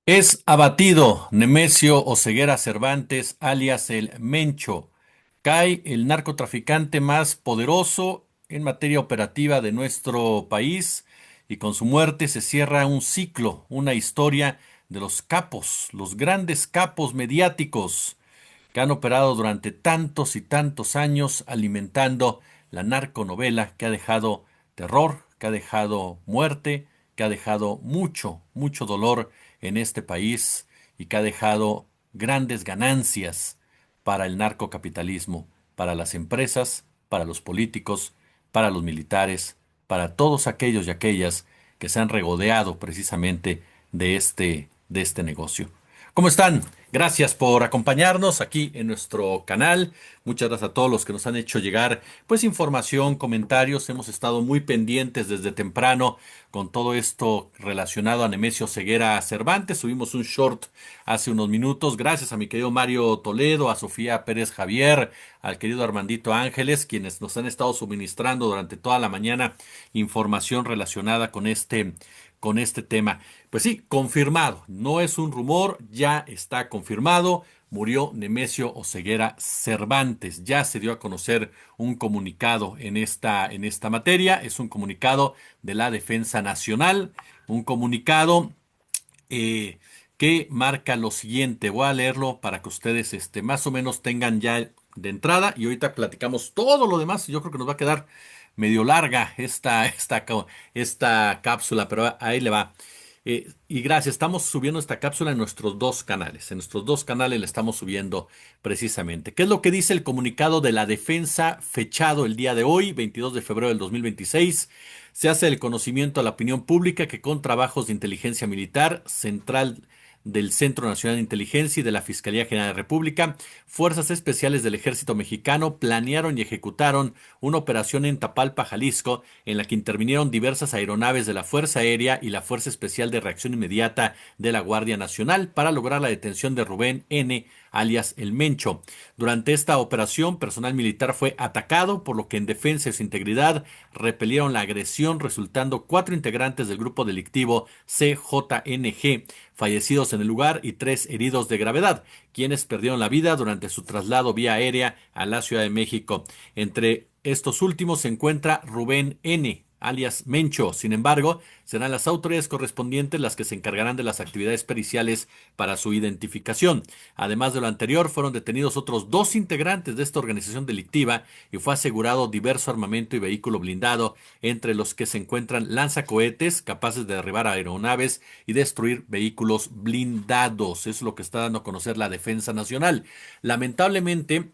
Es abatido Nemesio Oseguera Cervantes, alias el Mencho. Cae el narcotraficante más poderoso en materia operativa de nuestro país y con su muerte se cierra un ciclo, una historia de los capos, los grandes capos mediáticos que han operado durante tantos y tantos años alimentando la narconovela que ha dejado terror, que ha dejado muerte, que ha dejado mucho, mucho dolor en este país y que ha dejado grandes ganancias para el narcocapitalismo, para las empresas, para los políticos, para los militares, para todos aquellos y aquellas que se han regodeado precisamente de este negocio. ¿Cómo están? Gracias por acompañarnos aquí en nuestro canal. Muchas gracias a todos los que nos han hecho llegar, pues, información, comentarios. Hemos estado muy pendientes desde temprano con todo esto relacionado a Nemesio Ceguera Cervantes. Subimos un short hace unos minutos. Gracias a mi querido Mario Toledo, a Sofía Pérez Javier, al querido Armandito Ángeles, quienes nos han estado suministrando durante toda la mañana información relacionada con este tema. Pues sí, confirmado. No es un rumor, ya está confirmado. Murió Nemesio Oseguera Cervantes. Ya se dio a conocer un comunicado en esta materia. Es un comunicado de la Defensa Nacional. Un comunicado eh, que marca lo siguiente. Voy a leerlo para que ustedes más o menos tengan ya de entrada y ahorita platicamos todo lo demás. Yo creo que nos va a quedar medio larga esta cápsula, pero ahí le va. Y gracias, estamos subiendo esta cápsula en nuestros dos canales. En nuestros dos canales le estamos subiendo precisamente. ¿Qué es lo que dice el comunicado de la defensa fechado el día de hoy, 22 de febrero del 2026? Se hace el conocimiento a la opinión pública que con trabajos de inteligencia militar, central del Centro Nacional de Inteligencia y de la Fiscalía General de la República, fuerzas especiales del Ejército Mexicano planearon y ejecutaron una operación en Tapalpa, Jalisco, en la que intervinieron diversas aeronaves de la Fuerza Aérea y la Fuerza Especial de Reacción Inmediata de la Guardia Nacional para lograr la detención de Rubén N., alias El Mencho. Durante esta operación, personal militar fue atacado, por lo que en defensa de su integridad repelieron la agresión, resultando 4 integrantes del grupo delictivo CJNG fallecidos en el lugar y 3 heridos de gravedad, quienes perdieron la vida durante su traslado vía aérea a la Ciudad de México. Entre estos últimos se encuentra Rubén N., alias Mencho. Sin embargo, serán las autoridades correspondientes las que se encargarán de las actividades periciales para su identificación. Además de lo anterior, fueron detenidos otros 2 integrantes de esta organización delictiva y fue asegurado diverso armamento y vehículo blindado, entre los que se encuentran lanzacohetes capaces de derribar aeronaves y destruir vehículos blindados. Eso es lo que está dando a conocer la Defensa Nacional. Lamentablemente,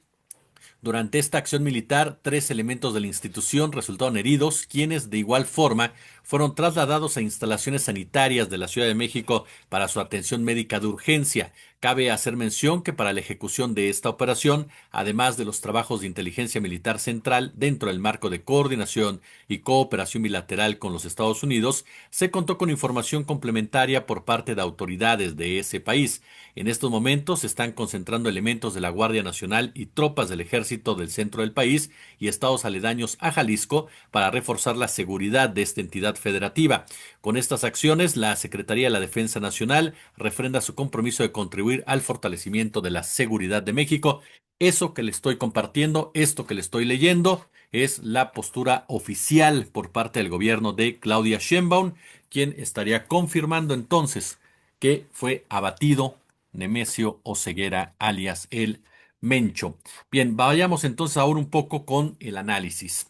durante esta acción militar, 3 elementos de la institución resultaron heridos, quienes de igual forma fueron trasladados a instalaciones sanitarias de la Ciudad de México para su atención médica de urgencia. Cabe hacer mención que para la ejecución de esta operación, además de los trabajos de inteligencia militar central dentro del marco de coordinación y cooperación bilateral con los Estados Unidos, se contó con información complementaria por parte de autoridades de ese país. En estos momentos se están concentrando elementos de la Guardia Nacional y tropas del Ejército del centro del país y estados aledaños a Jalisco para reforzar la seguridad de esta entidad federativa. Con estas acciones, la Secretaría de la Defensa Nacional refrenda su compromiso de contribuir al fortalecimiento de la seguridad de México. Eso que le estoy compartiendo, esto que le estoy leyendo, es la postura oficial por parte del gobierno de Claudia Sheinbaum, quien estaría confirmando entonces que fue abatido Nemesio Oseguera, alias el Mencho. Bien, vayamos entonces ahora un poco con el análisis.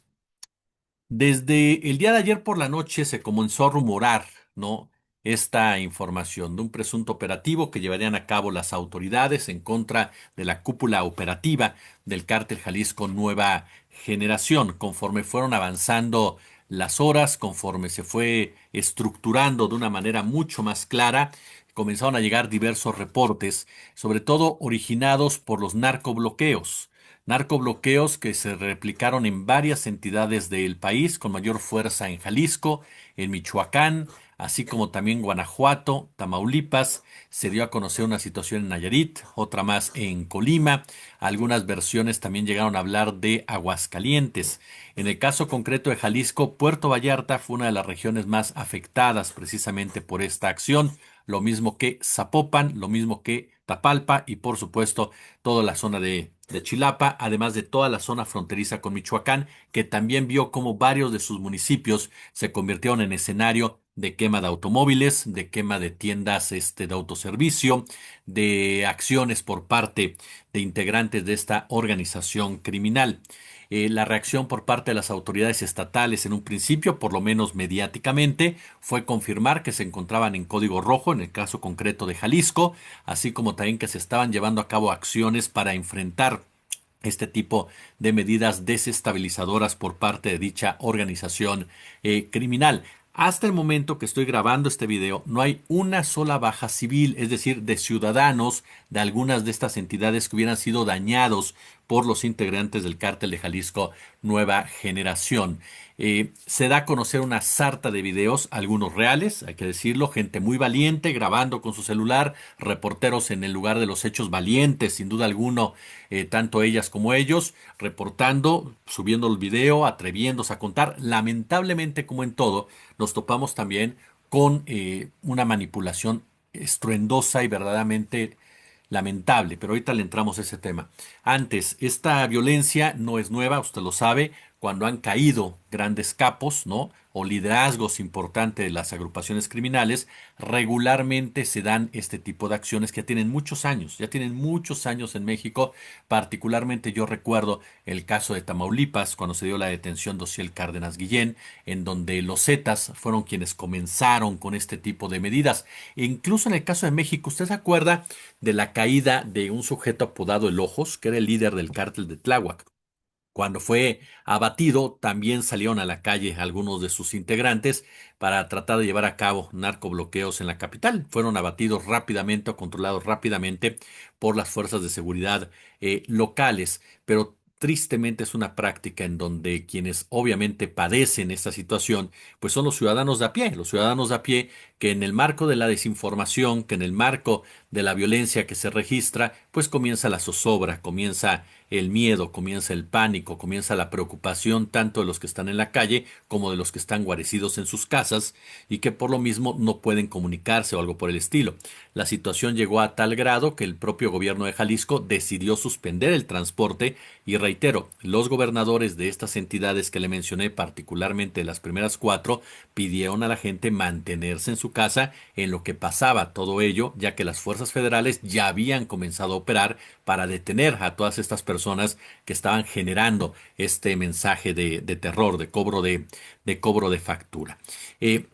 Desde el día de ayer por la noche se comenzó a rumorar, ¿no? Esta información de un presunto operativo que llevarían a cabo las autoridades en contra de la cúpula operativa del cártel Jalisco Nueva Generación. Conforme fueron avanzando las horas, conforme se fue estructurando de una manera mucho más clara, comenzaron a llegar diversos reportes, sobre todo originados por los narcobloqueos. Narcobloqueos que se replicaron en varias entidades del país, con mayor fuerza en Jalisco, en Michoacán, así como también Guanajuato, Tamaulipas. Se dio a conocer una situación en Nayarit, otra más en Colima. Algunas versiones también llegaron a hablar de Aguascalientes. En el caso concreto de Jalisco, Puerto Vallarta fue una de las regiones más afectadas precisamente por esta acción, lo mismo que Zapopan, lo mismo que Tapalpa y por supuesto toda la zona de Chilapa, además de toda la zona fronteriza con Michoacán, que también vio como varios de sus municipios se convirtieron en escenario de quema de automóviles, de quema de tiendas de autoservicio, de acciones por parte de integrantes de esta organización criminal. La reacción por parte de las autoridades estatales en un principio, por lo menos mediáticamente, fue confirmar que se encontraban en código rojo, en el caso concreto de Jalisco, así como también que se estaban llevando a cabo acciones para enfrentar este tipo de medidas desestabilizadoras por parte de dicha organización criminal. Hasta el momento que estoy grabando este video, no hay una sola baja civil, es decir, de ciudadanos de algunas de estas entidades que hubieran sido dañados por los integrantes del cártel de Jalisco Nueva Generación. Se da a conocer una sarta de videos, algunos reales, hay que decirlo, gente muy valiente grabando con su celular, reporteros en el lugar de los hechos valientes, sin duda alguno, tanto ellas como ellos, reportando, subiendo el video, atreviéndose a contar. Lamentablemente, como en todo, nos topamos también con una manipulación estruendosa y verdaderamente lamentable, pero ahorita le entramos a ese tema. Antes, esta violencia no es nueva, usted lo sabe, cuando han caído grandes capos, ¿no? O liderazgos importantes de las agrupaciones criminales, regularmente se dan este tipo de acciones que tienen muchos años, ya tienen muchos años en México. Particularmente yo recuerdo el caso de Tamaulipas, cuando se dio la detención de Ociel Cárdenas Guillén, en donde los Zetas fueron quienes comenzaron con este tipo de medidas. E incluso en el caso de México, ¿usted se acuerda de la caída de un sujeto apodado El Ojos, que era el líder del cártel de Tláhuac? Cuando fue abatido, también salieron a la calle algunos de sus integrantes para tratar de llevar a cabo narcobloqueos en la capital. Fueron abatidos rápidamente o controlados rápidamente por las fuerzas de seguridad locales, pero tristemente es una práctica en donde quienes obviamente padecen esta situación, pues son los ciudadanos de a pie que en el marco de la desinformación, que en el marco de la violencia que se registra, pues comienza la zozobra, comienza el miedo, comienza el pánico, comienza la preocupación tanto de los que están en la calle como de los que están guarecidos en sus casas y que por lo mismo no pueden comunicarse o algo por el estilo. La situación llegó a tal grado que el propio gobierno de Jalisco decidió suspender el transporte y reitero, los gobernadores de estas entidades que le mencioné, particularmente las primeras cuatro, pidieron a la gente mantenerse en su casa en lo que pasaba todo ello, ya que las fuerzas federales ya habían comenzado a operar para detener a todas estas personas que estaban generando este mensaje de terror, de cobro de factura. Eh,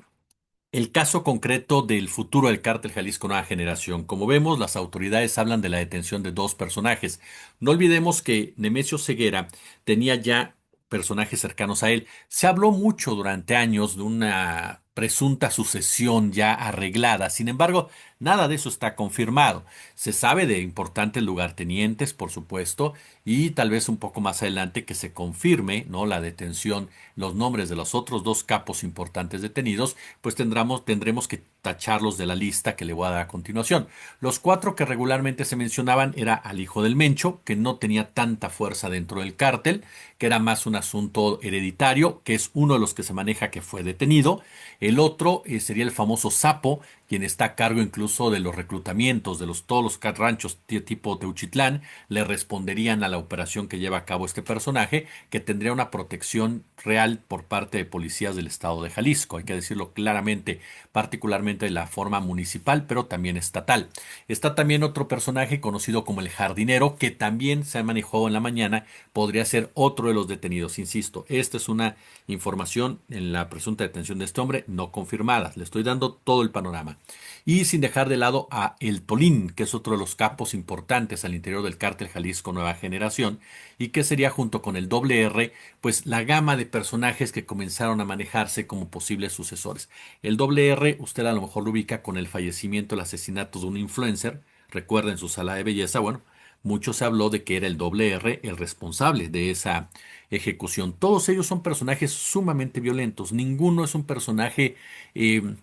el caso concreto del futuro del cártel Jalisco Nueva Generación. Como vemos, las autoridades hablan de la detención de dos personajes. No olvidemos que Nemesio Ceguera tenía ya personajes cercanos a él. Se habló mucho durante años de una presunta sucesión ya arreglada. Sin embargo, nada de eso está confirmado. Se sabe de importantes lugartenientes, por supuesto, y tal vez un poco más adelante que se confirme, ¿no? La detención, los nombres de los otros dos capos importantes detenidos, pues tendremos que tacharlos de la lista que le voy a dar a continuación. Los cuatro que regularmente se mencionaban era al hijo del Mencho, que no tenía tanta fuerza dentro del cártel, que era más un asunto hereditario, que es uno de los que se maneja que fue detenido. El otro sería el famoso Sapo, quien está a cargo incluso de los reclutamientos de todos los ranchos tipo Teuchitlán, le responderían a la operación que lleva a cabo este personaje, que tendría una protección real por parte de policías del estado de Jalisco, hay que decirlo claramente, particularmente de la forma municipal, pero también estatal. Está también otro personaje conocido como el jardinero, que también se ha manejado en la mañana, podría ser otro de los detenidos, insisto, esta es una información en la presunta detención de este hombre no confirmada, le estoy dando todo el panorama. Y sin dejar de lado a El Tolín, que es otro de los capos importantes al interior del cártel Jalisco Nueva Generación, y que sería junto con el Doble R, pues la gama de personajes que comenzaron a manejarse como posibles sucesores. El Doble R, usted a lo mejor lo ubica con el fallecimiento, el asesinato de un influencer, recuerden su sala de belleza, bueno, mucho se habló de que era el doble R el responsable de esa ejecución. Todos ellos son personajes sumamente violentos. Ninguno es un personaje eh,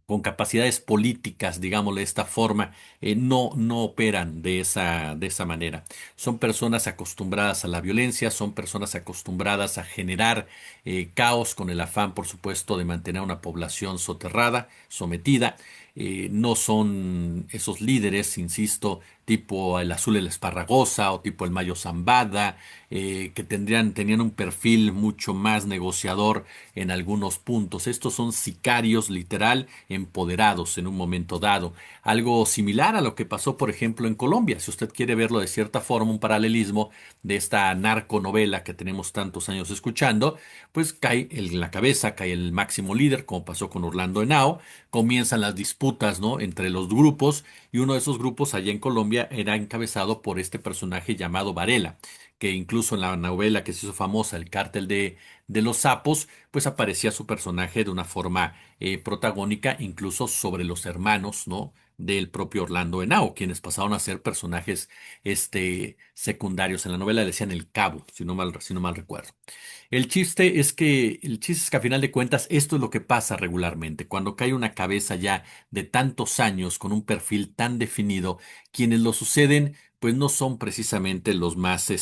con capacidades políticas, digámosle de esta forma, no operan de esa manera. Son personas acostumbradas a la violencia, son personas acostumbradas a generar caos con el afán, por supuesto, de mantener una población soterrada, sometida. No son esos líderes, insisto, tipo el Azul el Esparragosa o tipo el Mayo Zambada, que tenían un perfil mucho más negociador en algunos puntos. Estos son sicarios literal empoderados en un momento dado. Algo similar a lo que pasó, por ejemplo, en Colombia. Si usted quiere verlo de cierta forma, un paralelismo de esta narconovela que tenemos tantos años escuchando, pues cae en la cabeza, cae el máximo líder, como pasó con Orlando Henao. Comienzan las disputas, ¿no?, entre los grupos, y uno de esos grupos allá en Colombia era encabezado por este personaje llamado Varela, que incluso en la novela que se hizo famosa, El Cártel de los Sapos, pues aparecía su personaje de una forma protagónica, incluso sobre los hermanos, ¿no?, del propio Orlando Henao, quienes pasaron a ser personajes secundarios. En la novela le decían el Cabo, si no mal recuerdo. El chiste es que a final de cuentas esto es lo que pasa regularmente. Cuando cae una cabeza ya de tantos años con un perfil tan definido, quienes lo suceden pues no son precisamente los más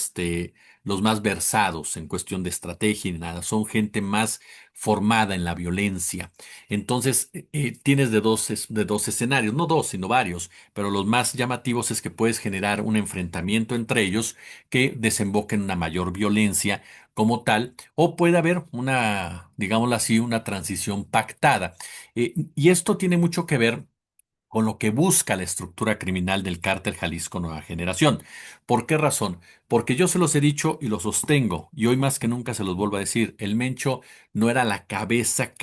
versados en cuestión de estrategia ni nada. Son gente más formada en la violencia. Entonces, tienes de dos escenarios, no dos, sino varios, pero los más llamativos es que puedes generar un enfrentamiento entre ellos que desemboque en una mayor violencia como tal, o puede haber una, digámoslo así, una transición pactada. Y esto tiene mucho que ver con lo que busca la estructura criminal del cártel Jalisco Nueva Generación. ¿Por qué razón? Porque yo se los he dicho y los sostengo, y hoy más que nunca se los vuelvo a decir, el Mencho no era la cabeza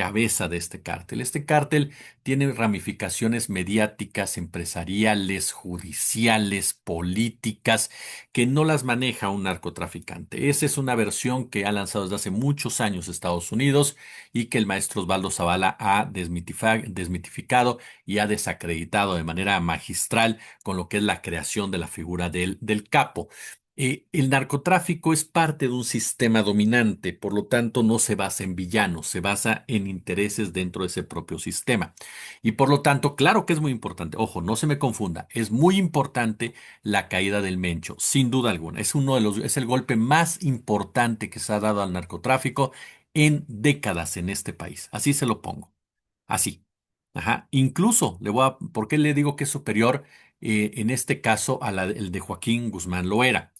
de este cártel. Este cártel tiene ramificaciones mediáticas, empresariales, judiciales, políticas, que no las maneja un narcotraficante. Esa es una versión que ha lanzado desde hace muchos años Estados Unidos y que el maestro Osvaldo Zavala ha desmitificado y ha desacreditado de manera magistral con lo que es la creación de la figura del capo. El narcotráfico es parte de un sistema dominante, por lo tanto no se basa en villanos, se basa en intereses dentro de ese propio sistema. Y por lo tanto, claro que es muy importante, ojo, no se me confunda, es muy importante la caída del Mencho, sin duda alguna. Es el golpe más importante que se ha dado al narcotráfico en décadas en este país. Así se lo pongo. Así. Ajá. Incluso, ¿por qué le digo que es superior en este caso el de Joaquín Guzmán Loera?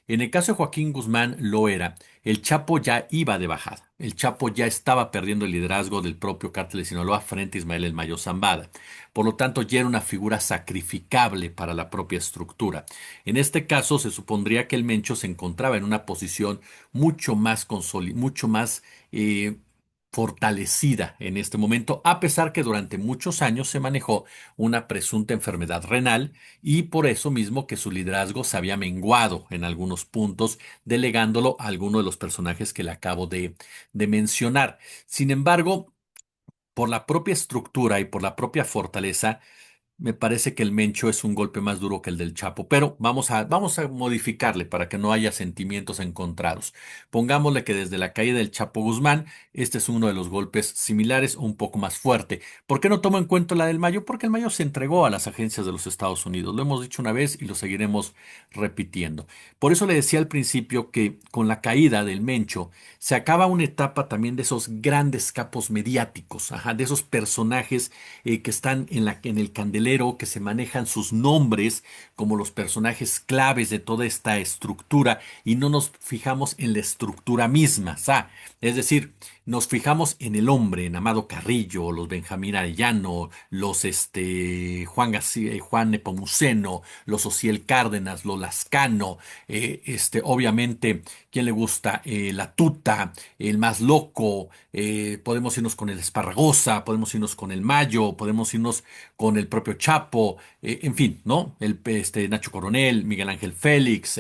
En el caso de Joaquín Guzmán Loera, el Chapo ya iba de bajada. El Chapo ya estaba perdiendo el liderazgo del propio cártel de Sinaloa frente a Ismael El Mayo Zambada. Por lo tanto, ya era una figura sacrificable para la propia estructura. En este caso, se supondría que el Mencho se encontraba en una posición mucho más eh, fortalecida en este momento, a pesar que durante muchos años se manejó una presunta enfermedad renal y por eso mismo que su liderazgo se había menguado en algunos puntos, delegándolo a alguno de los personajes que le acabo de mencionar. Sin embargo, por la propia estructura y por la propia fortaleza, me parece que el Mencho es un golpe más duro que el del Chapo, pero vamos a modificarle para que no haya sentimientos encontrados. Pongámosle que desde la caída del Chapo Guzmán, este es uno de los golpes similares o un poco más fuerte. ¿Por qué no tomo en cuenta la del Mayo? Porque el Mayo se entregó a las agencias de los Estados Unidos. Lo hemos dicho una vez y lo seguiremos repitiendo. Por eso le decía al principio que con la caída del Mencho se acaba una etapa también de esos grandes capos mediáticos, ajá, de esos personajes que están en el candelero, que se manejan sus nombres como los personajes claves de toda esta estructura y no nos fijamos en la estructura misma. Es decir, nos fijamos en el hombre, en Amado Carrillo, los Benjamín Arellano, los Juan Nepomuceno, los Ociel Cárdenas, los Lascano, obviamente, ¿quién le gusta? La Tuta, el más loco, podemos irnos con el Esparragosa, podemos irnos con el Mayo, podemos irnos con el propio Chapo, en fin, ¿no? Nacho Coronel, Miguel Ángel Félix,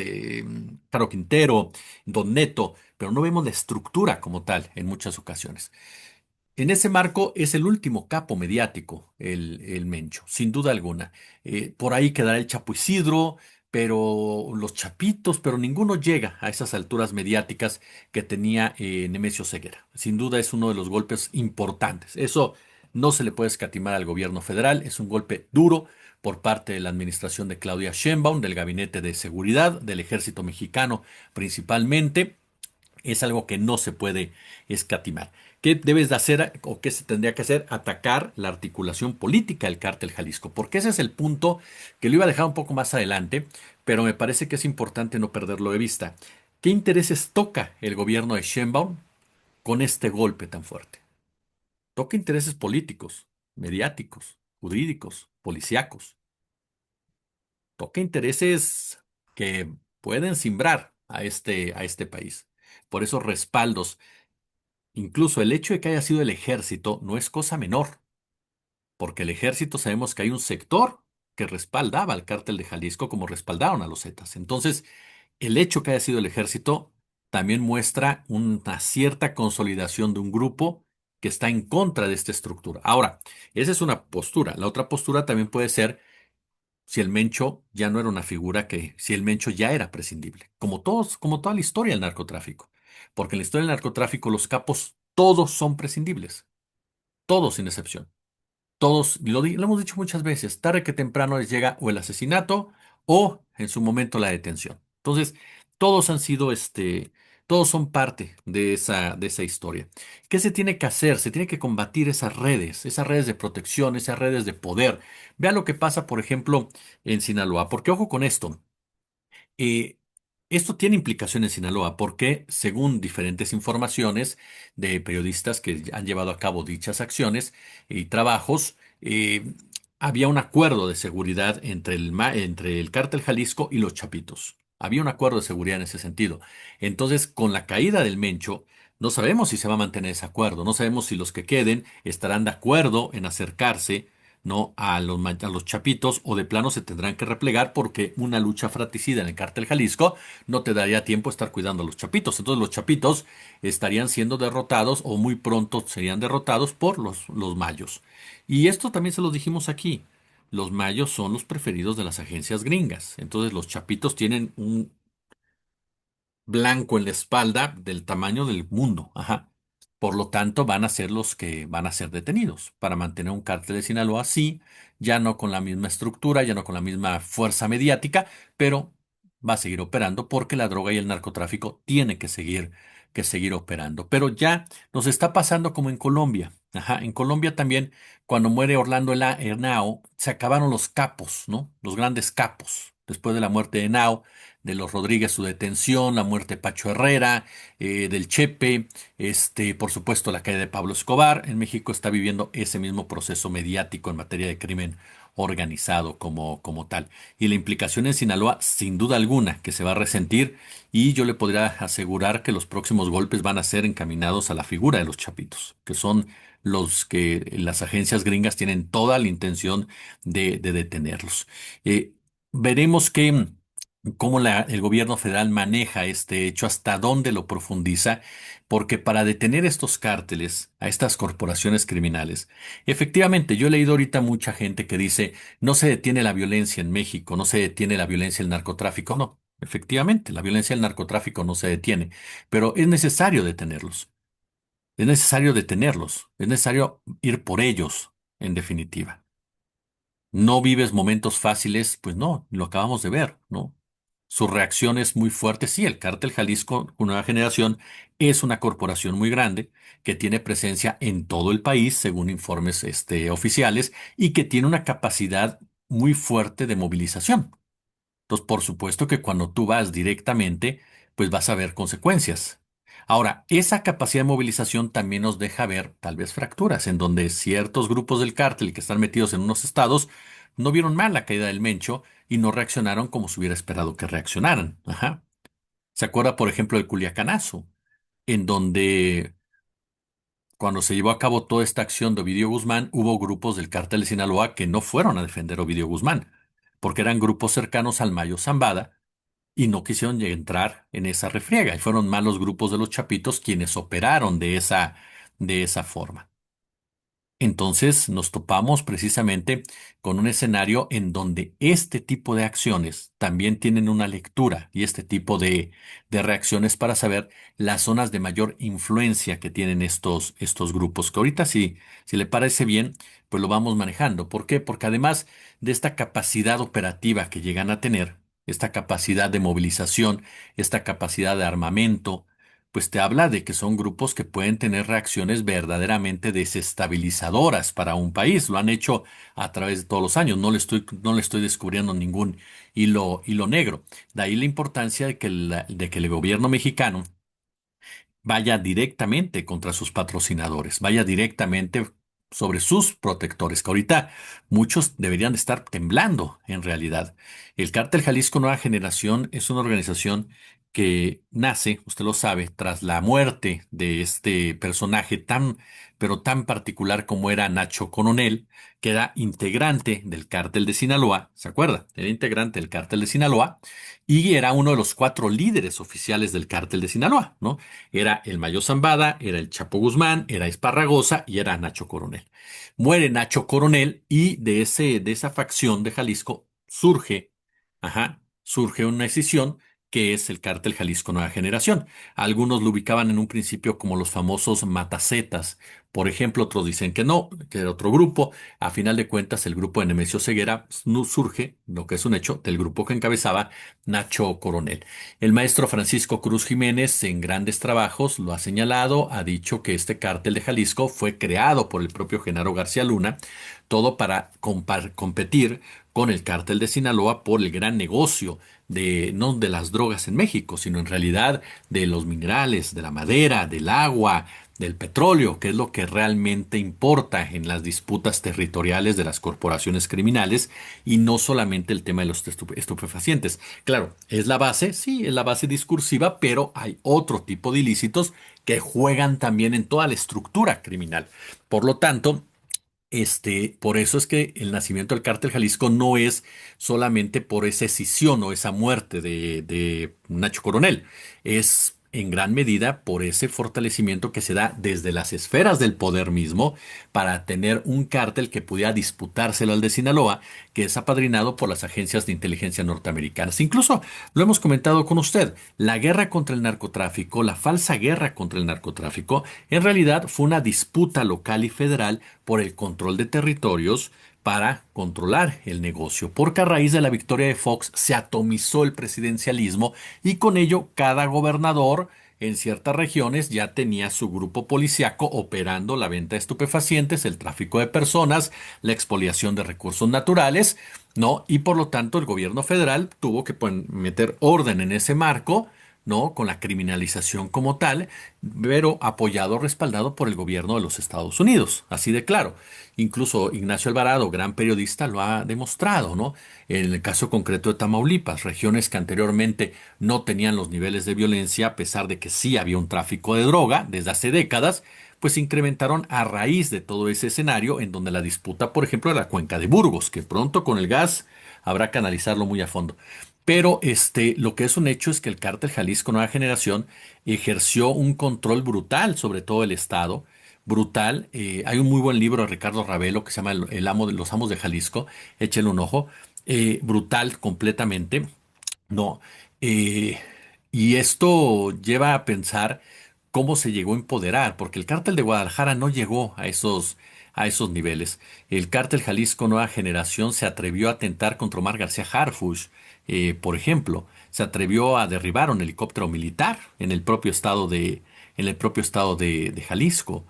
Caro Quintero, Don Neto, pero no vemos la estructura como tal en muchas ocasiones. En ese marco es el último capo mediático, el Mencho, sin duda alguna. Por ahí quedará el Chapo Isidro, pero los chapitos, pero ninguno llega a esas alturas mediáticas que tenía Nemesio Ceguera. Sin duda es uno de los golpes importantes. Eso no se le puede escatimar al gobierno federal, es un golpe duro por parte de la administración de Claudia Sheinbaum, del Gabinete de Seguridad, del Ejército Mexicano principalmente. Es algo que no se puede escatimar. ¿Qué debes de hacer o qué se tendría que hacer? Atacar la articulación política del cártel Jalisco, porque ese es el punto que lo iba a dejar un poco más adelante, pero me parece que es importante no perderlo de vista. ¿Qué intereses toca el gobierno de Sheinbaum con este golpe tan fuerte? Toca intereses políticos, mediáticos, jurídicos, policíacos. Toca intereses que pueden simbrar a este país. Por esos respaldos. Incluso el hecho de que haya sido el ejército no es cosa menor, porque el ejército sabemos que hay un sector que respaldaba al cártel de Jalisco como respaldaron a los Zetas. Entonces, el hecho que haya sido el ejército también muestra una cierta consolidación de un grupo que está en contra de esta estructura. Ahora, esa es una postura. La otra postura también puede ser si el Mencho ya no era una figura que, si el Mencho ya era prescindible, como todos, como toda la historia del narcotráfico. Porque en la historia del narcotráfico los capos todos son prescindibles, todos sin excepción. Todos, lo hemos dicho muchas veces, tarde que temprano les llega o el asesinato o en su momento la detención. Entonces, todos han sido todos son parte de esa historia. ¿Qué se tiene que hacer? Se tiene que combatir esas redes de protección, esas redes de poder. Vea lo que pasa, por ejemplo, en Sinaloa, porque ojo con esto. Eh, Esto tiene implicación en Sinaloa porque, según diferentes informaciones de periodistas que han llevado a cabo dichas acciones y trabajos, había un acuerdo de seguridad entre entre el cártel Jalisco y los Chapitos. Había un acuerdo de seguridad en ese sentido. Entonces, con la caída del Mencho, no sabemos si se va a mantener ese acuerdo, no sabemos si los que queden estarán de acuerdo en acercarse, ¿no? A los chapitos o de plano se tendrán que replegar porque una lucha fratricida en el cártel Jalisco no te daría tiempo estar cuidando a los chapitos. Entonces los chapitos estarían siendo derrotados o muy pronto serían derrotados por los mayos. Y esto también se los dijimos aquí. Los mayos son los preferidos de las agencias gringas. Entonces los chapitos tienen un blanco en la espalda del tamaño del mundo. Ajá. Por lo tanto, van a ser los que van a ser detenidos para mantener un cártel de Sinaloa así, ya no con la misma estructura, ya no con la misma fuerza mediática, pero va a seguir operando porque la droga y el narcotráfico tiene que seguir operando. Pero ya nos está pasando como en Colombia. Ajá. En Colombia también, cuando muere Orlando Henao, se acabaron los capos, ¿no? Los grandes capos. Después de la muerte de Henao, de los Rodríguez, su detención, la muerte de Pacho Herrera, del Chepe, por supuesto, la caída de Pablo Escobar. En México está viviendo ese mismo proceso mediático en materia de crimen organizado como tal. Y la implicación en Sinaloa, sin duda alguna, que se va a resentir y yo le podría asegurar que los próximos golpes van a ser encaminados a la figura de los chapitos, que son los que las agencias gringas tienen toda la intención de detenerlos. Eh, Veremos cómo el gobierno federal maneja este hecho, hasta dónde lo profundiza, porque para detener estos cárteles, a estas corporaciones criminales, efectivamente, yo he leído ahorita mucha gente que dice, no se detiene la violencia en México, no se detiene la violencia del narcotráfico. No, efectivamente, la violencia del narcotráfico no se detiene, pero es necesario ir por ellos, en definitiva. No vives momentos fáciles, pues no, lo acabamos de ver, ¿no? Su reacción es muy fuerte. Sí, el Cártel Jalisco, Nueva Generación, es una corporación muy grande que tiene presencia en todo el país, según informes, oficiales, y que tiene una capacidad muy fuerte de movilización. Entonces, por supuesto que cuando tú vas directamente, pues vas a ver consecuencias. Ahora, esa capacidad de movilización también nos deja ver tal vez fracturas, en donde ciertos grupos del cártel que están metidos en unos estados no vieron mal la caída del Mencho y no reaccionaron como se hubiera esperado que reaccionaran. Ajá. ¿Se acuerda, por ejemplo, del Culiacanazo, en donde cuando se llevó a cabo toda esta acción de Ovidio Guzmán, hubo grupos del cártel de Sinaloa que no fueron a defender a Ovidio Guzmán, porque eran grupos cercanos al Mayo Zambada y no quisieron entrar en esa refriega. Y fueron malos grupos de los chapitos quienes operaron de esa forma. Entonces nos topamos precisamente con un escenario en donde este tipo de acciones también tienen una lectura y este tipo de reacciones para saber las zonas de mayor influencia que tienen estos grupos, que ahorita si le parece bien, pues lo vamos manejando. ¿Por qué? Porque además de esta capacidad operativa que llegan a tener, esta capacidad de movilización, esta capacidad de armamento, pues te habla de que son grupos que pueden tener reacciones verdaderamente desestabilizadoras para un país. Lo han hecho a través de todos los años. No le estoy descubriendo ningún hilo negro. De ahí la importancia de que el gobierno mexicano vaya directamente contra sus patrocinadores, vaya directamente sobre sus protectores, que ahorita muchos deberían de estar temblando en realidad. El Cártel Jalisco Nueva Generación es una organización que nace, usted lo sabe, tras la muerte de este personaje pero tan particular como era Nacho Coronel, que era integrante del Cártel de Sinaloa, ¿se acuerda? Era integrante del Cártel de Sinaloa y era uno de los 4 líderes oficiales del Cártel de Sinaloa, ¿no? Era el Mayo Zambada, era el Chapo Guzmán, era Esparragosa y era Nacho Coronel. Muere Nacho Coronel y de esa facción de Jalisco surge una escisión que es el Cártel Jalisco Nueva Generación. Algunos lo ubicaban en un principio como los famosos Matacetas. Por ejemplo, otros dicen que no, que era otro grupo. A final de cuentas, el grupo de Nemesio Ceguera surge, lo que es un hecho, del grupo que encabezaba Nacho Coronel. El maestro Francisco Cruz Jiménez, en grandes trabajos, lo ha señalado, ha dicho que este cártel de Jalisco fue creado por el propio Genaro García Luna, todo para competir con el cártel de Sinaloa por el gran negocio no de las drogas en México, sino en realidad de los minerales, de la madera, del agua, del petróleo, que es lo que realmente importa en las disputas territoriales de las corporaciones criminales y no solamente el tema de los estupefacientes. Claro, es la base, sí, es la base discursiva, pero hay otro tipo de ilícitos que juegan también en toda la estructura criminal. Por lo tanto, por eso es que el nacimiento del Cártel Jalisco no es solamente por esa escisión o esa muerte de Nacho Coronel, es en gran medida por ese fortalecimiento que se da desde las esferas del poder mismo para tener un cártel que pudiera disputárselo al de Sinaloa, que es apadrinado por las agencias de inteligencia norteamericanas. Incluso lo hemos comentado con usted, la guerra contra el narcotráfico, la falsa guerra contra el narcotráfico, en realidad fue una disputa local y federal por el control de territorios para controlar el negocio, porque a raíz de la victoria de Fox se atomizó el presidencialismo y con ello cada gobernador en ciertas regiones ya tenía su grupo policíaco operando la venta de estupefacientes, el tráfico de personas, la expoliación de recursos naturales, ¿no? Y por lo tanto el gobierno federal tuvo que meter orden en ese marco, ¿no? Con la criminalización como tal, pero apoyado, respaldado por el gobierno de los Estados Unidos, así de claro. Incluso Ignacio Alvarado, gran periodista, lo ha demostrado, ¿no? En el caso concreto de Tamaulipas, regiones que anteriormente no tenían los niveles de violencia, a pesar de que sí había un tráfico de droga desde hace décadas, pues se incrementaron a raíz de todo ese escenario en donde la disputa, por ejemplo, de la cuenca de Burgos, que pronto con el gas habrá que analizarlo muy a fondo. Pero lo que es un hecho es que el cártel Jalisco Nueva Generación ejerció un control brutal sobre todo el Estado, brutal. Hay un muy buen libro de Ricardo Ravelo que se llama Los Amos de Jalisco, échenle un ojo. Brutal completamente, ¿no? Eh, y esto lleva a pensar cómo se llegó a empoderar, porque el cártel de Guadalajara no llegó a esos niveles. El cártel Jalisco Nueva Generación se atrevió a atentar contra Omar García Harfuch, por ejemplo, se atrevió a derribar un helicóptero militar en el propio estado de Jalisco.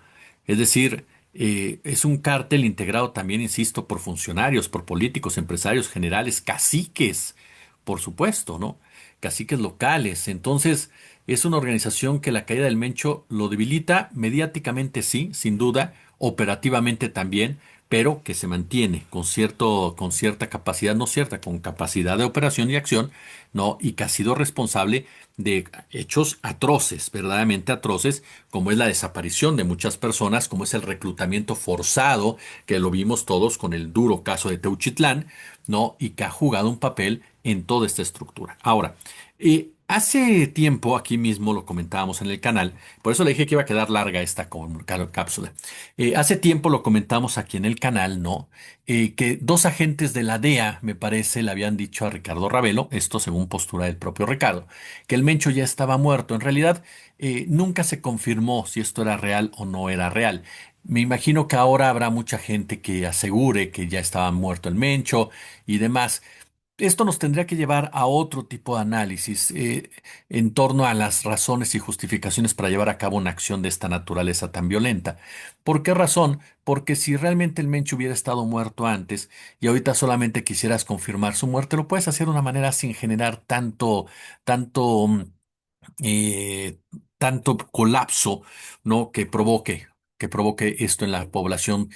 Es decir, es un cártel integrado también, insisto, por funcionarios, por políticos, empresarios, generales, caciques, por supuesto, ¿no? Caciques locales. Entonces, es una organización que la caída del Mencho lo debilita mediáticamente, sí, sin duda, operativamente también, pero que se mantiene con cierta capacidad, no cierta, con capacidad de operación y acción, ¿no? Y que ha sido responsable de hechos atroces, verdaderamente atroces, como es la desaparición de muchas personas, como es el reclutamiento forzado, que lo vimos todos con el duro caso de Teuchitlán, ¿no? Y que ha jugado un papel en toda esta estructura. Ahora, Hace tiempo, aquí mismo lo comentábamos en el canal, por eso le dije que iba a quedar larga esta cápsula. Hace tiempo lo comentamos aquí en el canal, ¿no? Que dos agentes de la DEA, me parece, le habían dicho a Ricardo Ravelo, esto según postura del propio Ricardo, que el Mencho ya estaba muerto. En realidad, nunca se confirmó si esto era real o no era real. Me imagino que ahora habrá mucha gente que asegure que ya estaba muerto el Mencho y demás. Esto nos tendría que llevar a otro tipo de análisis en torno a las razones y justificaciones para llevar a cabo una acción de esta naturaleza tan violenta. ¿Por qué razón? Porque si realmente el Mencho hubiera estado muerto antes y ahorita solamente quisieras confirmar su muerte, lo puedes hacer de una manera sin generar tanto, eh, tanto colapso, ¿no? Que provoque esto en la población.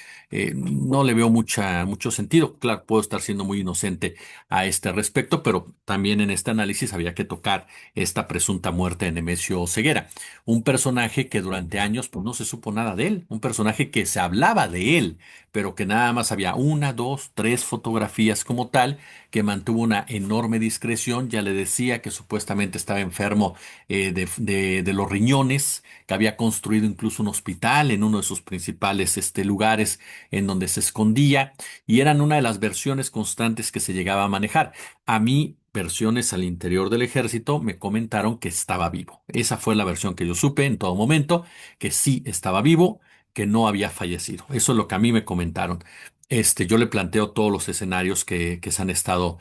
No le veo mucho sentido. Claro, puedo estar siendo muy inocente a este respecto, pero también en este análisis había que tocar esta presunta muerte de Nemesio Ceguera, un personaje que durante años pues, no se supo nada de él, un personaje que se hablaba de él, pero que nada más había una, dos, tres fotografías como tal, que mantuvo una enorme discreción. Ya le decía que supuestamente estaba enfermo de los riñones, que había construido incluso un hospital en uno de sus principales lugares en donde se escondía, y eran una de las versiones constantes que se llegaba a manejar. A mí, versiones al interior del ejército me comentaron que estaba vivo. Esa fue la versión que yo supe en todo momento, que sí estaba vivo, que no había fallecido. Eso es lo que a mí me comentaron. Yo le planteo todos los escenarios que se han estado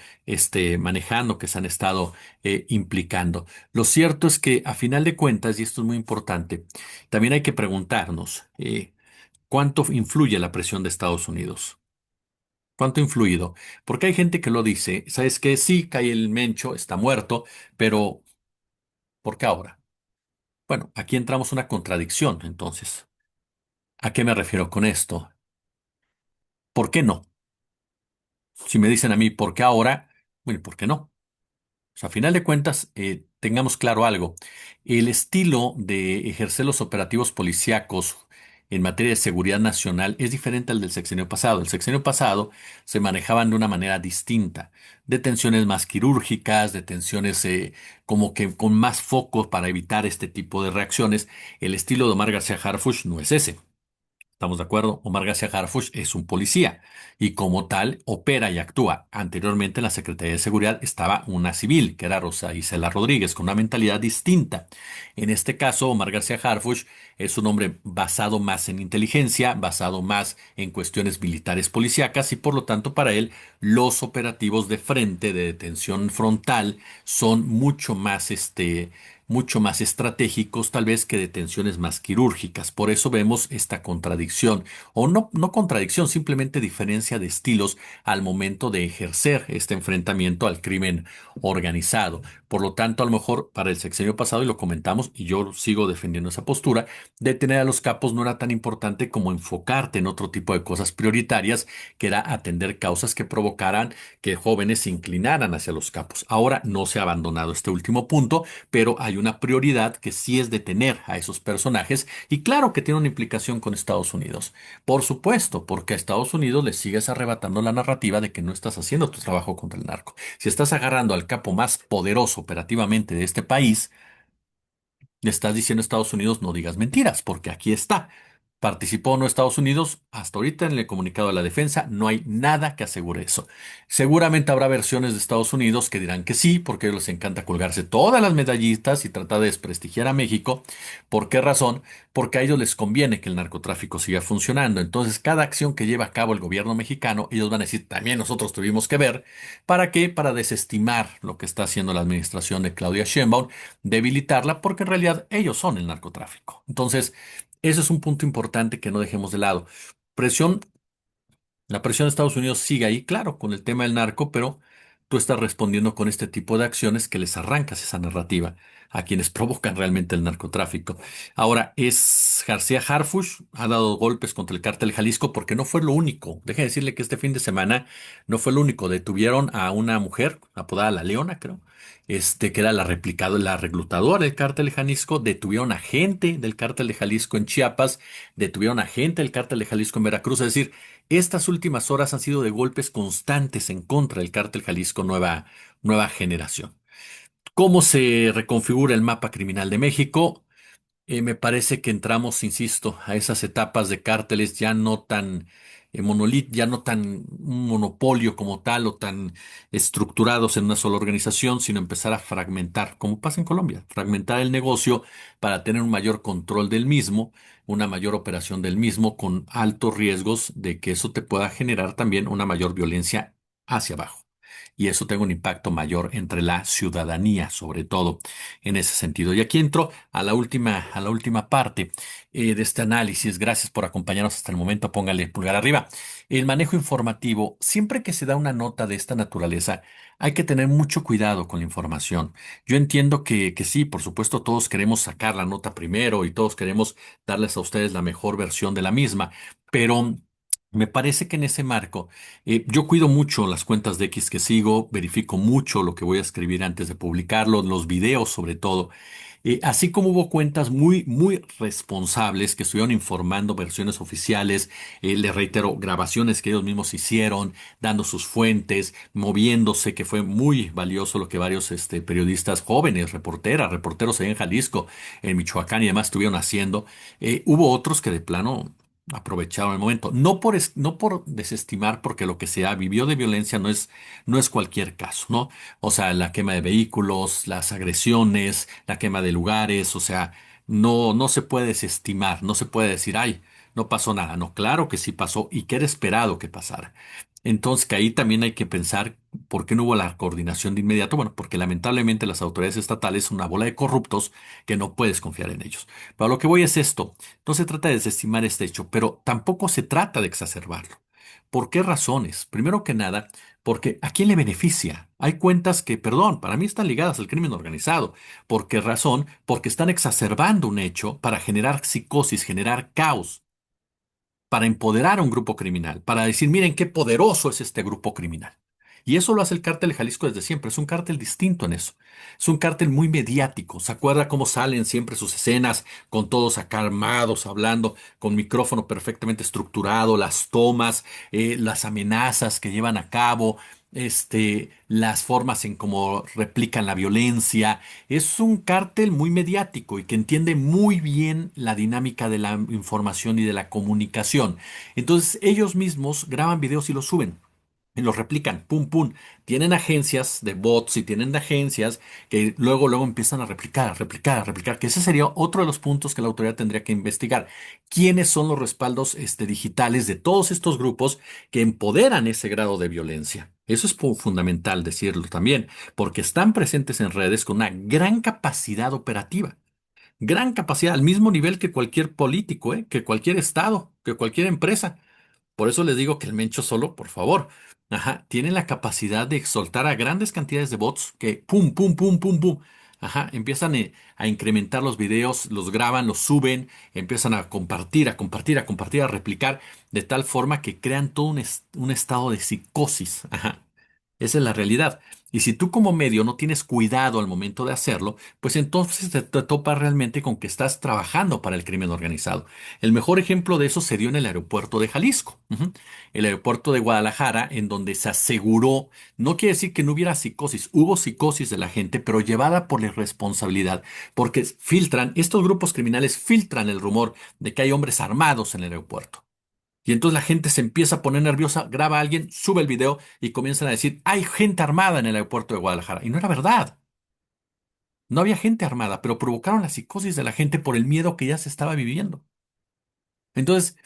manejando, que se han estado implicando. Lo cierto es que, a final de cuentas, y esto es muy importante, también hay que preguntarnos cuánto influye la presión de Estados Unidos. ¿Cuánto ha influido? Porque hay gente que lo dice, ¿sabes qué? Sí, cae el Mencho, está muerto, pero ¿por qué ahora? Bueno, aquí entramos en una contradicción, entonces. ¿A qué me refiero con esto? ¿Por qué no? Si me dicen a mí, ¿por qué ahora? Bueno, ¿por qué no? O sea, a final de cuentas, tengamos claro algo. El estilo de ejercer los operativos policíacos en materia de seguridad nacional es diferente al del sexenio pasado. El sexenio pasado se manejaban de una manera distinta. Detenciones más quirúrgicas, detenciones como que con más foco para evitar este tipo de reacciones. El estilo de Omar García Harfuch no es ese. ¿Estamos de acuerdo? Omar García Harfuch es un policía y como tal opera y actúa. Anteriormente en la Secretaría de Seguridad estaba una civil, que era Rosa Isela Rodríguez, con una mentalidad distinta. En este caso, Omar García Harfuch es un hombre basado más en inteligencia, basado más en cuestiones militares policíacas, y por lo tanto para él los operativos de frente, de detención frontal, son mucho más estratégicos tal vez que detenciones más quirúrgicas. Por eso vemos esta contradicción, o no contradicción, simplemente diferencia de estilos al momento de ejercer este enfrentamiento al crimen organizado. Por lo tanto, a lo mejor para el sexenio pasado, y lo comentamos, y yo sigo defendiendo esa postura, detener a los capos no era tan importante como enfocarte en otro tipo de cosas prioritarias, que era atender causas que provocaran que jóvenes se inclinaran hacia los capos. Ahora no se ha abandonado este último punto, pero hay una prioridad que sí es detener a esos personajes, y claro que tiene una implicación con Estados Unidos. Por supuesto, porque a Estados Unidos le sigues arrebatando la narrativa de que no estás haciendo tu trabajo contra el narco. Si estás agarrando al capo más poderoso operativamente de este país, le estás diciendo a Estados Unidos, no digas mentiras, porque aquí está. ¿Participó o no Estados Unidos? Hasta ahorita en el comunicado de la defensa no hay nada que asegure eso. Seguramente habrá versiones de Estados Unidos que dirán que sí, porque a ellos les encanta colgarse todas las medallitas y tratar de desprestigiar a México. ¿Por qué razón? Porque a ellos les conviene que el narcotráfico siga funcionando. Entonces, cada acción que lleva a cabo el gobierno mexicano, ellos van a decir, también nosotros tuvimos que ver. ¿Para qué? Para desestimar lo que está haciendo la administración de Claudia Sheinbaum, debilitarla, porque en realidad ellos son el narcotráfico. Entonces, ese es un punto importante que no dejemos de lado. Presión, la presión de Estados Unidos sigue ahí, claro, con el tema del narco, pero tú estás respondiendo con este tipo de acciones que les arrancas esa narrativa a quienes provocan realmente el narcotráfico. Ahora, es García Harfuch, ha dado golpes contra el cártel Jalisco porque no fue lo único. Deje de decirle que este fin de semana no fue lo único. Detuvieron a una mujer apodada La Leona, creo, que era la reclutadora del cártel de Jalisco. Detuvieron a gente del cártel de Jalisco en Chiapas, detuvieron a gente del cártel de Jalisco en Veracruz. Es decir, estas últimas horas han sido de golpes constantes en contra del cártel Jalisco Nueva Generación. ¿Cómo se reconfigura el mapa criminal de México? Me parece que entramos, insisto, a esas etapas de cárteles ya no tan ya no tan un monopolio como tal o tan estructurados en una sola organización, sino empezar a fragmentar, como pasa en Colombia, fragmentar el negocio para tener un mayor control del mismo, una mayor operación del mismo, con altos riesgos de que eso te pueda generar también una mayor violencia hacia abajo. Y eso tenga un impacto mayor entre la ciudadanía, sobre todo en ese sentido. Y aquí entro a la última parte de este análisis. Gracias por acompañarnos hasta el momento. Póngale pulgar arriba. El manejo informativo, siempre que se da una nota de esta naturaleza, hay que tener mucho cuidado con la información. Yo entiendo que sí, por supuesto, todos queremos sacar la nota primero y todos queremos darles a ustedes la mejor versión de la misma, pero me parece que en ese marco, yo cuido mucho las cuentas de X que sigo, verifico mucho lo que voy a escribir antes de publicarlo, los videos sobre todo. Así como hubo cuentas muy responsables que estuvieron informando versiones oficiales, les reitero, grabaciones que ellos mismos hicieron, dando sus fuentes, moviéndose, que fue muy valioso lo que varios periodistas jóvenes, reporteros ahí en Jalisco, en Michoacán y demás estuvieron haciendo. Hubo otros que de plano aprovecharon el momento, no por desestimar, porque lo que se vivió de violencia no es cualquier caso, ¿no? O sea, la quema de vehículos, las agresiones, la quema de lugares, o sea, no se puede desestimar, no se puede decir, ay, no pasó nada. No, claro que sí pasó y que era esperado que pasara. Entonces, que ahí también hay que pensar por qué no hubo la coordinación de inmediato. Bueno, porque lamentablemente las autoridades estatales son una bola de corruptos que no puedes confiar en ellos. Pero a lo que voy es esto. No se trata de desestimar este hecho, pero tampoco se trata de exacerbarlo. ¿Por qué razones? Primero que nada, porque ¿a quién le beneficia? Hay cuentas que, perdón, para mí están ligadas al crimen organizado. ¿Por qué razón? Porque están exacerbando un hecho para generar psicosis, generar caos, para empoderar a un grupo criminal, para decir, miren qué poderoso es este grupo criminal. Y eso lo hace el cártel de Jalisco desde siempre. Es un cártel distinto en eso. Es un cártel muy mediático. ¿Se acuerda cómo salen siempre sus escenas con todos acá armados, hablando, con micrófono perfectamente estructurado, las tomas, las amenazas que llevan a cabo, las formas en cómo replican la violencia? Es un cártel muy mediático y que entiende muy bien la dinámica de la información y de la comunicación. Entonces ellos mismos graban videos y los suben. Y los replican, pum, pum. Tienen agencias de bots y tienen agencias que luego empiezan a replicar, a replicar, a replicar, que ese sería otro de los puntos que la autoridad tendría que investigar. ¿Quiénes son los respaldos digitales de todos estos grupos que empoderan ese grado de violencia? Eso es fundamental decirlo también, porque están presentes en redes con una gran capacidad operativa. Gran capacidad, al mismo nivel que cualquier político, que cualquier estado, que cualquier empresa. Por eso les digo que el Mencho solo, por favor, ajá, tiene la capacidad de soltar a grandes cantidades de bots que pum, pum, pum, pum, pum. Ajá, empiezan a incrementar los videos, los graban, los suben, empiezan a compartir, a compartir, a compartir, a replicar, de tal forma que crean todo un estado de psicosis. Ajá. Esa es la realidad. Y si tú como medio no tienes cuidado al momento de hacerlo, pues entonces te topas realmente con que estás trabajando para el crimen organizado. El mejor ejemplo de eso se dio en el aeropuerto de Jalisco, el aeropuerto de Guadalajara, en donde se aseguró, no quiere decir que no hubiera psicosis, hubo psicosis de la gente, pero llevada por la irresponsabilidad, porque estos grupos criminales filtran el rumor de que hay hombres armados en el aeropuerto. Y entonces la gente se empieza a poner nerviosa, graba a alguien, sube el video y comienzan a decir, hay gente armada en el aeropuerto de Guadalajara. Y no era verdad. No había gente armada, pero provocaron la psicosis de la gente por el miedo que ya se estaba viviendo. Entonces,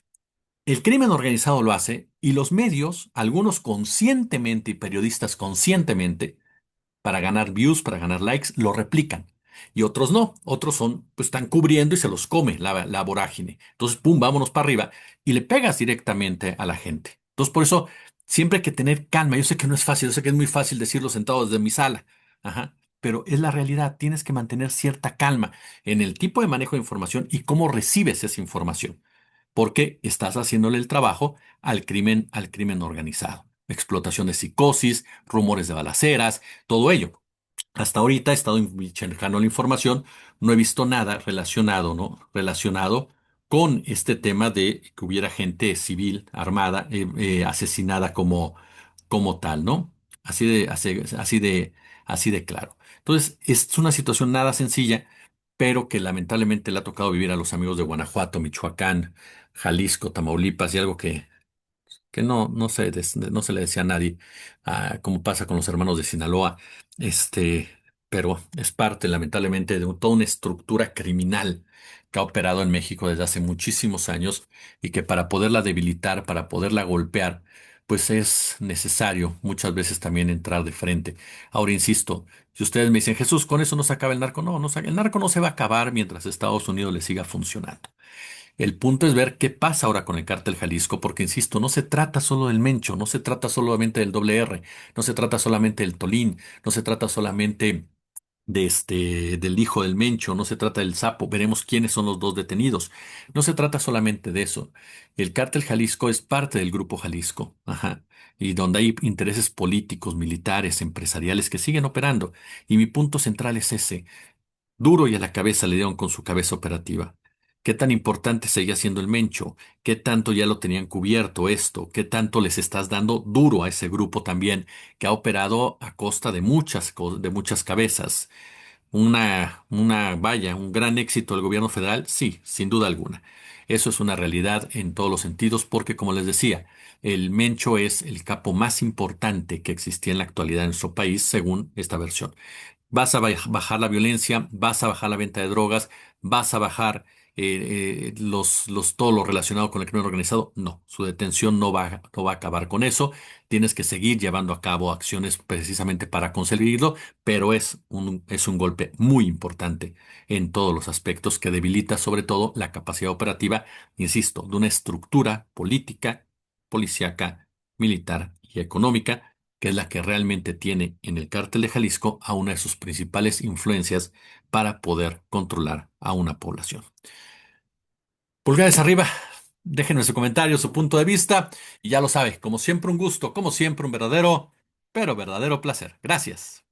el crimen organizado lo hace y los medios, algunos conscientemente y periodistas conscientemente, para ganar views, para ganar likes, lo replican. Y otros no, otros pues están cubriendo y se los come la vorágine. Entonces, pum, vámonos para arriba y le pegas directamente a la gente. Entonces, por eso siempre hay que tener calma. Yo sé que no es fácil, yo sé que es muy fácil decirlo sentado desde mi sala. Ajá. Pero es la realidad, tienes que mantener cierta calma en el tipo de manejo de información y cómo recibes esa información, porque estás haciéndole el trabajo al crimen organizado. Explotación de psicosis, rumores de balaceras, todo ello. Hasta ahorita he estado checando la información, no he visto nada relacionado, ¿no? Relacionado con este tema de que hubiera gente civil armada, asesinada como tal, ¿no? así de claro. Entonces, es una situación nada sencilla, pero que lamentablemente le ha tocado vivir a los amigos de Guanajuato, Michoacán, Jalisco, Tamaulipas y algo que no se le decía a nadie, como pasa con los hermanos de Sinaloa, este, pero es parte, lamentablemente, de toda una estructura criminal que ha operado en México desde hace muchísimos años y que para poderla debilitar, para poderla golpear, pues es necesario muchas veces también entrar de frente. Ahora, insisto, si ustedes me dicen, Jesús, ¿con eso no se acaba el narco? No, el narco no se va a acabar mientras Estados Unidos le siga funcionando. El punto es ver qué pasa ahora con el cártel Jalisco, porque insisto, no se trata solo del Mencho, no se trata solamente del doble R, no se trata solamente del Tolín, no se trata solamente del hijo del Mencho, no se trata del Sapo, veremos quiénes son los dos detenidos. No se trata solamente de eso. El cártel Jalisco es parte del grupo Jalisco, ajá, y donde hay intereses políticos, militares, empresariales que siguen operando. Y mi punto central es ese. Duro y a la cabeza le dieron con su cabeza operativa. ¿Qué tan importante seguía siendo el Mencho? ¿Qué tanto ya lo tenían cubierto esto? ¿Qué tanto les estás dando duro a ese grupo también que ha operado a costa de de muchas cabezas? Vaya, un gran éxito del gobierno federal, sí, sin duda alguna. Eso es una realidad en todos los sentidos porque, como les decía, el Mencho es el capo más importante que existía en la actualidad en nuestro país, según esta versión. Vas a bajar la violencia, vas a bajar la venta de drogas, vas a bajar todo lo relacionado con el crimen organizado. No, su detención no va a acabar con eso. Tienes que seguir llevando a cabo acciones precisamente para conseguirlo, pero es un golpe muy importante en todos los aspectos que debilita sobre todo la capacidad operativa, insisto, de una estructura política, policíaca, militar y económica que es la que realmente tiene en el cártel de Jalisco a una de sus principales influencias para poder controlar a una población. Pulgares arriba, déjenme su comentario, su punto de vista, y ya lo sabe, como siempre un gusto, como siempre un verdadero, pero verdadero placer. Gracias.